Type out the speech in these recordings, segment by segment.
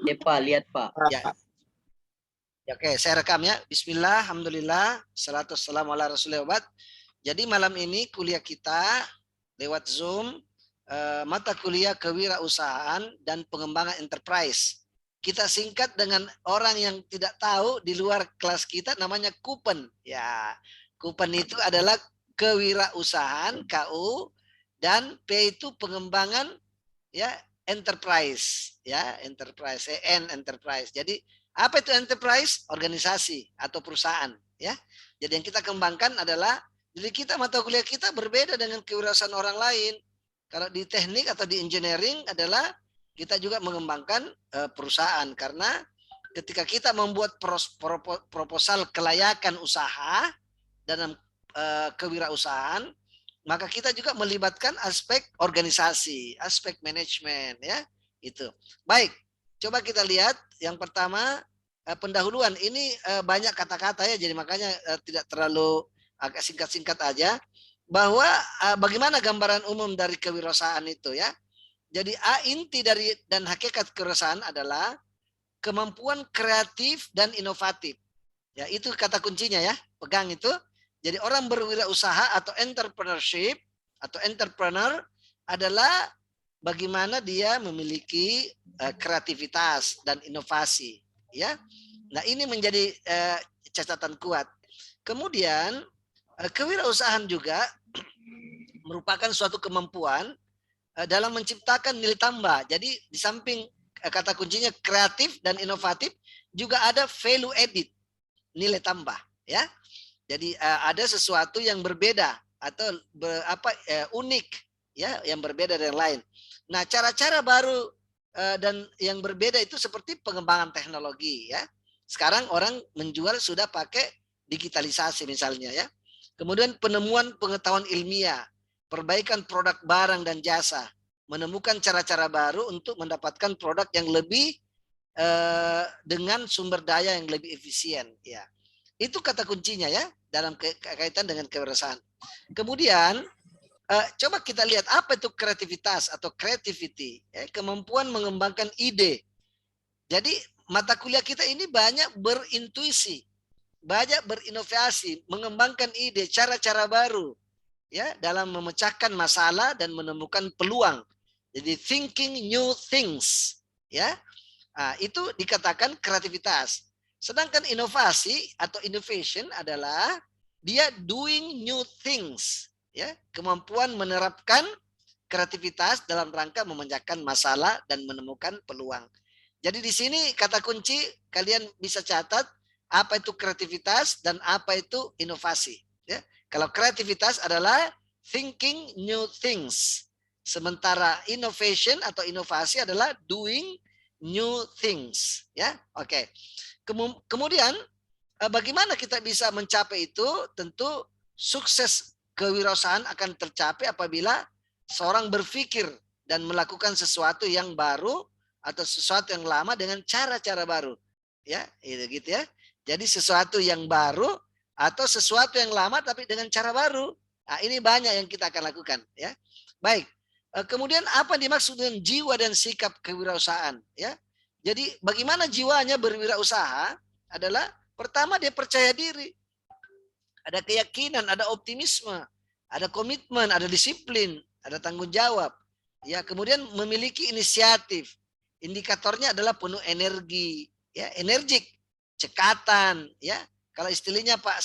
Ya Pak, lihat Pak. Ya. Oke, saya rekam ya. Bismillah, alhamdulillah, salatu wassalamu ala rasulillah. Jadi malam ini kuliah kita lewat Zoom, mata kuliah kewirausahaan dan pengembangan enterprise. Kita singkat dengan orang yang tidak tahu di luar kelas kita, namanya KUPEN. Ya, KUPEN itu adalah kewirausahaan, KU, dan P itu pengembangan, ya, enterprise, ya, enterprise, enterprise. Jadi apa itu enterprise? Organisasi atau perusahaan, ya. Jadi yang kita kembangkan adalah diri kita, mata kuliah kita berbeda dengan kewirausahaan orang lain. Kalau di teknik atau di engineering adalah kita juga mengembangkan perusahaan, karena ketika kita membuat proposal kelayakan usaha dalam kewirausahaan, maka kita juga melibatkan aspek organisasi, aspek manajemen, ya, itu. Baik, coba kita lihat yang pertama, pendahuluan. Ini banyak kata-kata ya, jadi makanya tidak terlalu, agak singkat-singkat aja, bahwa bagaimana gambaran umum dari kewirausahaan itu, ya. Jadi inti dari dan hakikat kewirausahaan adalah kemampuan kreatif dan inovatif. Ya, itu kata kuncinya ya. Pegang itu. Jadi orang berwirausaha atau entrepreneurship atau entrepreneur adalah bagaimana dia memiliki kreativitas dan inovasi, ya. Nah, ini menjadi catatan kuat. Kemudian kewirausahaan juga merupakan suatu kemampuan dalam menciptakan nilai tambah. Jadi di samping kata kuncinya kreatif dan inovatif, juga ada value added, nilai tambah, ya. Jadi ada sesuatu yang berbeda atau unik, ya, yang berbeda dari yang lain. Nah, cara-cara baru dan yang berbeda itu seperti pengembangan teknologi, ya. Sekarang orang menjual sudah pakai digitalisasi misalnya, ya. Kemudian penemuan pengetahuan ilmiah, perbaikan produk barang dan jasa, menemukan cara-cara baru untuk mendapatkan produk yang lebih dengan sumber daya yang lebih efisien, ya. Itu kata kuncinya ya dalam kaitan dengan kewirausahaan. Kemudian coba kita lihat apa itu kreativitas atau creativity, ya, kemampuan mengembangkan ide. Jadi mata kuliah kita ini banyak berintuisi, banyak berinovasi, mengembangkan ide, cara-cara baru, ya, dalam memecahkan masalah dan menemukan peluang. Jadi thinking new things, ya. Nah, itu dikatakan kreativitas. Sedangkan inovasi atau innovation adalah dia doing new things, ya, kemampuan menerapkan kreativitas dalam rangka memecahkan masalah dan menemukan peluang. Jadi di sini kata kunci kalian bisa catat apa itu kreativitas dan apa itu inovasi, ya. Kalau kreativitas adalah thinking new things, sementara innovation atau inovasi adalah doing new things, ya. Oke. Kemudian bagaimana kita bisa mencapai itu? Tentu sukses kewirausahaan akan tercapai apabila seorang berpikir dan melakukan sesuatu yang baru atau sesuatu yang lama dengan cara-cara baru, ya, itu gitu ya. Jadi sesuatu yang baru atau sesuatu yang lama tapi dengan cara baru. Nah, ini banyak yang kita akan lakukan, ya. Baik. Kemudian apa dimaksud dengan jiwa dan sikap kewirausahaan, ya? Jadi bagaimana jiwanya berwirausaha adalah pertama dia percaya diri, ada keyakinan, ada optimisme, ada komitmen, ada disiplin, ada tanggung jawab, ya. Kemudian memiliki inisiatif. Indikatornya adalah penuh energi, ya, energik, cekatan, ya. Kalau istilahnya Pak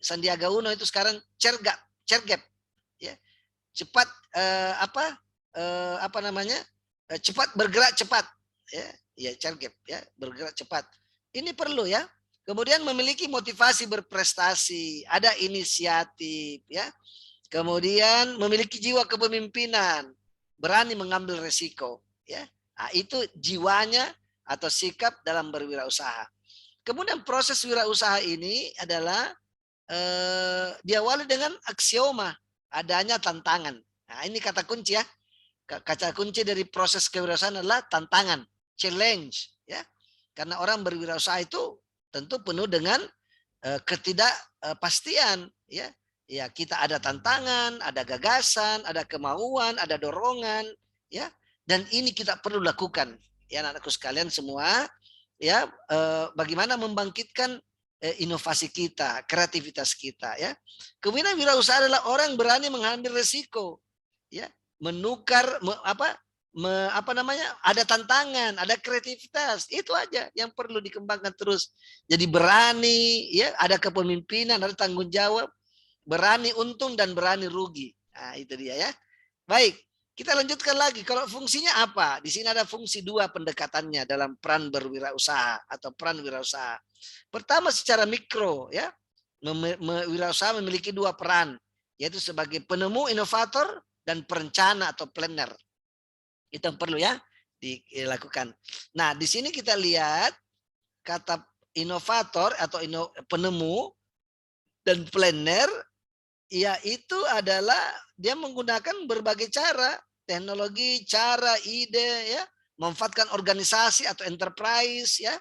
Sandiaga Uno itu sekarang cergap, ya. Cepat apa namanya? Cepat bergerak cepat, ya. Ya, cergap, ya, bergerak cepat. Ini perlu, ya. Kemudian memiliki motivasi berprestasi, ada inisiatif, ya. Kemudian memiliki jiwa kepemimpinan, berani mengambil resiko, ya. Nah, itu jiwanya atau sikap dalam berwirausaha. Kemudian proses wirausaha ini adalah diawali dengan aksioma, adanya tantangan. Nah, ini kata kunci, ya. Kata kunci dari proses kewirausahaan adalah tantangan, challenge, ya. Karena orang berwirausaha itu tentu penuh dengan ketidakpastian, ya. Ya, kita ada tantangan, ada gagasan, ada kemauan, ada dorongan, ya. Dan ini kita perlu lakukan, ya anak-anakku sekalian semua, ya bagaimana membangkitkan inovasi kita, kreativitas kita, ya. Kemudian wirausaha adalah orang berani mengambil resiko, ya, menukar apa namanya, ada tantangan, ada kreativitas, itu aja yang perlu dikembangkan terus. Jadi berani, ya, ada kepemimpinan, ada tanggung jawab, berani untung dan berani rugi. Nah, itu dia ya. Baik, kita lanjutkan lagi. Kalau fungsinya apa? Di sini ada fungsi dua pendekatannya dalam peran berwirausaha atau peran wirausaha. Pertama secara mikro, ya, wirausaha memiliki dua peran, yaitu sebagai penemu, inovator, dan perencana atau planner. Itu yang perlu ya dilakukan. Nah, di sini kita lihat kata inovator atau penemu dan planner, ya itu adalah dia menggunakan berbagai cara, teknologi, cara, ide, ya, memanfaatkan organisasi atau enterprise, ya,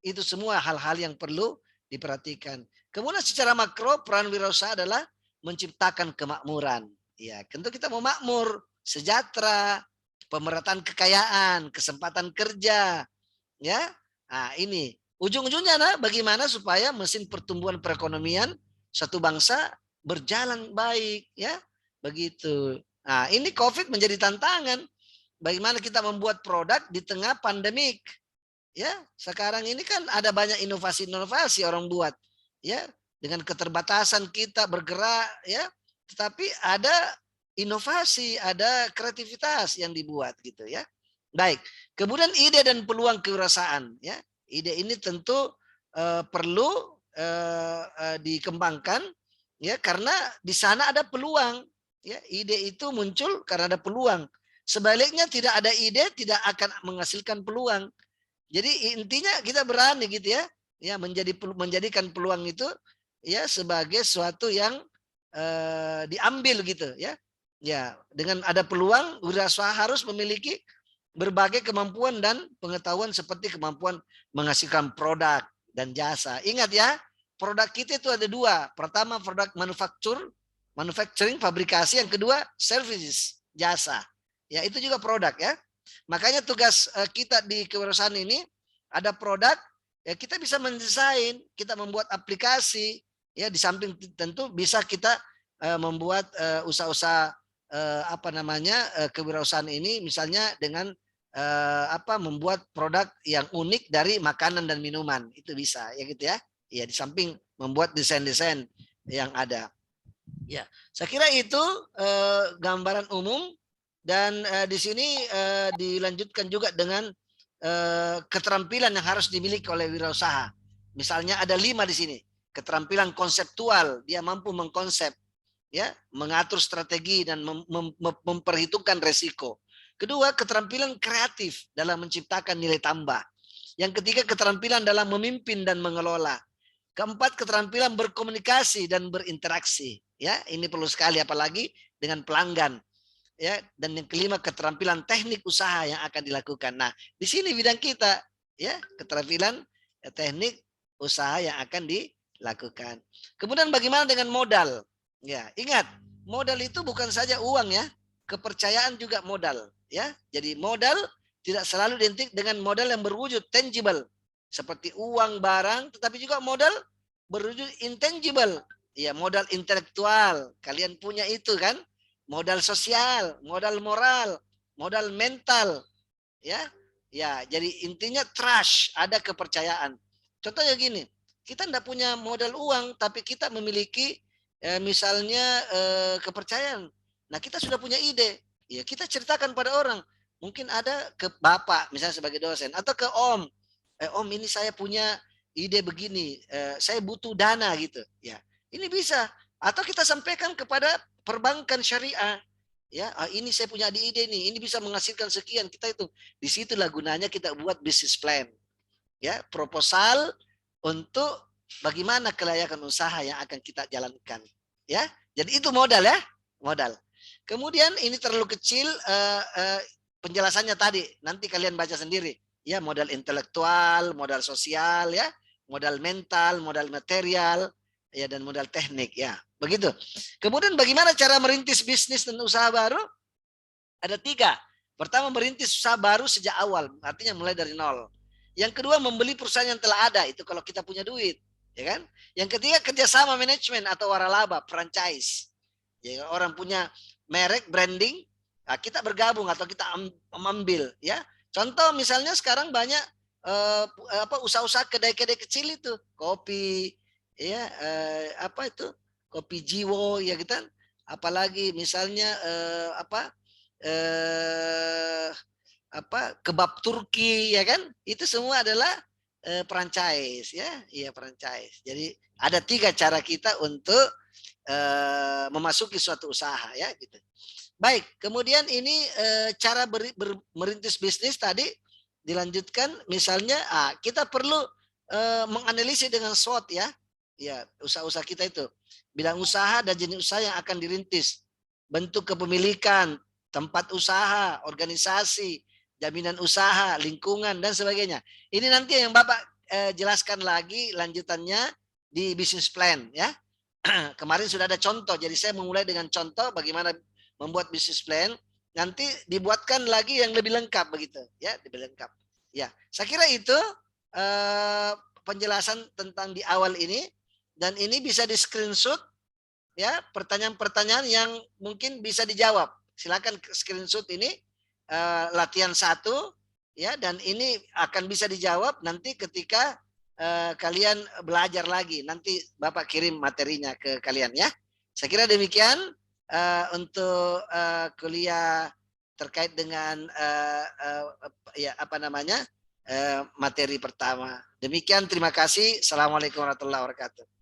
itu semua hal-hal yang perlu diperhatikan. Kemudian secara makro peran wirausaha adalah menciptakan kemakmuran. Ya, tentu kita mau makmur, sejahtera, pemerataan kekayaan, kesempatan kerja, ya. Nah, ini ujung-ujungnya nah, bagaimana supaya mesin pertumbuhan perekonomian satu bangsa berjalan baik, ya. Begitu. Nah, ini COVID menjadi tantangan. Bagaimana kita membuat produk di tengah pandemik. Ya, sekarang ini kan ada banyak inovasi-inovasi orang buat, ya, dengan keterbatasan kita bergerak, ya, tetapi ada inovasi, ada kreativitas yang dibuat gitu ya. Baik, kemudian ide dan peluang kewirausahaan, ya, ide ini tentu perlu dikembangkan, ya, karena di sana ada peluang, ya, ide itu muncul karena ada peluang. Sebaliknya tidak ada ide tidak akan menghasilkan peluang. Jadi intinya kita berani gitu ya, ya menjadikan peluang itu ya sebagai sesuatu yang diambil gitu ya. Ya, dengan ada peluang wirausaha harus memiliki berbagai kemampuan dan pengetahuan seperti kemampuan menghasilkan produk dan jasa. Ingat ya, produk kita itu ada dua. Pertama produk manufacturing, fabrikasi, yang kedua services, jasa. Ya, itu juga produk ya. Makanya tugas kita di kewirausahaan ini ada produk, ya kita bisa mendesain, kita membuat aplikasi, ya di samping tentu bisa kita membuat usaha-usaha apa namanya kewirausahaan ini misalnya dengan membuat produk yang unik dari makanan dan minuman, itu bisa ya gitu ya. Ya di samping membuat desain-desain yang ada. Ya, saya kira itu gambaran umum. Dan di sini dilanjutkan juga dengan keterampilan yang harus dimiliki oleh wirausaha. Misalnya ada 5 di sini. Keterampilan konseptual, dia mampu mengkonsep, ya, mengatur strategi dan memperhitungkan resiko. Kedua, keterampilan kreatif dalam menciptakan nilai tambah. Yang ketiga, keterampilan dalam memimpin dan mengelola. Keempat, keterampilan berkomunikasi dan berinteraksi. Ya, ini perlu sekali apalagi dengan pelanggan. Ya, dan yang kelima keterampilan teknik usaha yang akan dilakukan. Nah, di sini bidang kita, ya, keterampilan teknik usaha yang akan dilakukan. Kemudian bagaimana dengan modal? Ya, ingat, modal itu bukan saja uang ya, kepercayaan juga modal, ya. Jadi modal tidak selalu identik dengan modal yang berwujud tangible seperti uang, barang, tetapi juga modal berwujud intangible. Ya, modal intelektual. Kalian punya itu kan? Modal sosial, modal moral, modal mental, ya, ya. Jadi intinya trust, ada kepercayaan. Contohnya gini, kita tidak punya modal uang, tapi kita memiliki misalnya kepercayaan. Nah, kita sudah punya ide, ya kita ceritakan pada orang. Mungkin ada ke bapak, misalnya sebagai dosen, atau ke om, om ini saya punya ide begini, saya butuh dana gitu, ya. Ini bisa. Atau kita sampaikan kepada perbankan syariah, ya, ini saya punya ide nih, ini bisa menghasilkan sekian, kita itu. Disitulah gunanya kita buat business plan, ya, proposal untuk bagaimana kelayakan usaha yang akan kita jalankan, ya. Jadi itu modal ya, modal. Kemudian ini terlalu kecil penjelasannya tadi, nanti kalian baca sendiri, ya, modal intelektual, modal sosial, ya, modal mental, modal material, ya, dan modal teknik, ya. Begitu. Kemudian bagaimana cara merintis bisnis dan usaha baru? Ada 3. Pertama, merintis usaha baru sejak awal, artinya mulai dari nol. Yang kedua, membeli perusahaan yang telah ada, itu kalau kita punya duit, ya kan? Yang ketiga, kerjasama manajemen atau waralaba, franchise. Ya, orang punya merek, branding, nah kita bergabung atau kita ambil, ya. Contoh misalnya sekarang banyak usaha-usaha kedai-kedai kecil itu, kopi, ya, apa itu, kopi Jiwo, ya kita. Apalagi misalnya eh, kebab Turki, ya kan, itu semua adalah franchise, ya, iya franchise. Jadi ada 3 cara kita untuk memasuki suatu usaha, ya gitu. Baik, kemudian ini cara merintis bisnis tadi dilanjutkan, misalnya kita perlu menganalisis dengan SWOT, ya. Ya, usaha-usaha kita itu. Bidang usaha dan jenis usaha yang akan dirintis. Bentuk kepemilikan, tempat usaha, organisasi, jaminan usaha, lingkungan dan sebagainya. Ini nanti yang Bapak jelaskan lagi lanjutannya di business plan, ya. Kemarin sudah ada contoh, jadi saya memulai dengan contoh bagaimana membuat business plan. Nanti dibuatkan lagi yang lebih lengkap begitu, ya, lebih lengkap. Ya, saya kira itu penjelasan tentang di awal ini, dan ini bisa di screenshot, ya, pertanyaan-pertanyaan yang mungkin bisa dijawab. Silakan screenshot ini latihan 1, ya, dan ini akan bisa dijawab nanti ketika kalian belajar lagi. Nanti Bapak kirim materinya ke kalian, ya. Saya kira demikian untuk kuliah terkait dengan ya apa namanya materi pertama. Demikian, terima kasih. Assalamualaikum warahmatullahi wabarakatuh.